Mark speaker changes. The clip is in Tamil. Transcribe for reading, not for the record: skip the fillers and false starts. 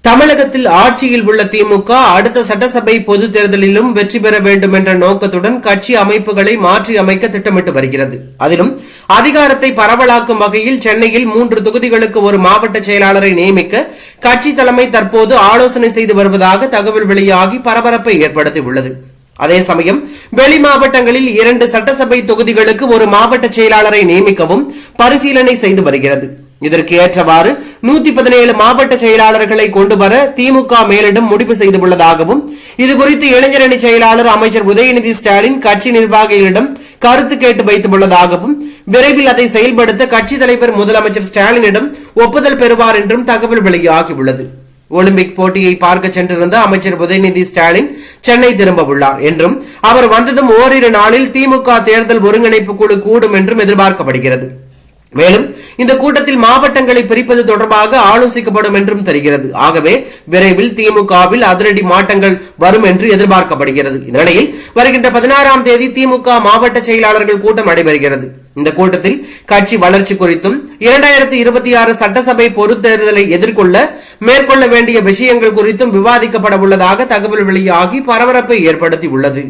Speaker 1: தமிழகத்தில் ஆட்சியில் உள்ள திமுக அடுத்த சட்டசபை பொது தேர்தலிலும் வெற்றி பெற வேண்டும் என்ற நோக்கத்துடன் கட்சி அமைப்புகளை மாற்றி அமைக்க திட்டமிட்டு வருகிறது. அதிலும் அதிகாரத்தை பரவலாக்கும் வகையில் சென்னையில் 3 தொகுதிகளுக்கு ஒரு மாவட்ட செயலாளரை நியமிக்க கட்சி தலைமை தற்போது ஆலோசனை செய்து வருவதாக தகவல் வெளியாகி பரபரப்பை ஏற்படுத்தியுள்ளது. அதே சமயம் வெளி மாவட்டங்களில் 2 சட்டசபை தொகுதிகளுக்கு ஒரு மாவட்ட செயலாளரை நியமிக்கவும் பரிசீலனை செய்து வருகிறது. இதற்கு ஏற்றவாறு 117 மாவட்ட செயலாளர்களை கொண்டு வர திமுக மேலிடம் முடிவு செய்துள்ளதாகவும் இதுகுறித்து இளைஞரணி செயலாளர் அமைச்சர் உதயநிதி ஸ்டாலின் கட்சி நிர்வாகிகளிடம் கருத்து கேட்டு வைத்துள்ளதாகவும் விரைவில் அதை செயல்படுத்த கட்சி தலைவர் முதலமைச்சர் ஸ்டாலினிடம் ஒப்புதல் பெறுவார் என்றும் தகவல் வெளியாகியுள்ளது. ஒலிம்பிக் போட்டியை பார்க்க சென்றிருந்த அமைச்சர் உதயநிதி ஸ்டாலின் சென்னை திரும்ப உள்ளார் என்றும் அவர் வந்ததும் ஓரிரு நாளில் திமுக தேர்தல் ஒருங்கிணைப்பு குழு கூடும் என்றும் எதிர்பார்க்கப்படுகிறது. மேலும் இந்த கூட்டத்தில் மாவட்டங்களை பிரிப்பது தொடர்பாக ஆலோசிக்கப்படும் என்றும் தெரிகிறது. ஆகவே விரைவில் திமுகவில் அதிரடி மாற்றங்கள் வரும் என்று எதிர்பார்க்கப்படுகிறது. இந்நிலையில் வருகின்ற 16ஆம் தேதி திமுக மாவட்ட செயலாளர்கள் கூட்டம் நடைபெறுகிறது. இந்த கூட்டத்தில் கட்சி வளர்ச்சி குறித்தும் 2026 சட்டசபை பொதுத் தேர்தலை எதிர்கொள்ள மேற்கொள்ள வேண்டிய விஷயங்கள் குறித்தும் விவாதிக்கப்பட உள்ளதாக தகவல் வெளியாகி பரபரப்பை ஏற்படுத்தியுள்ளது.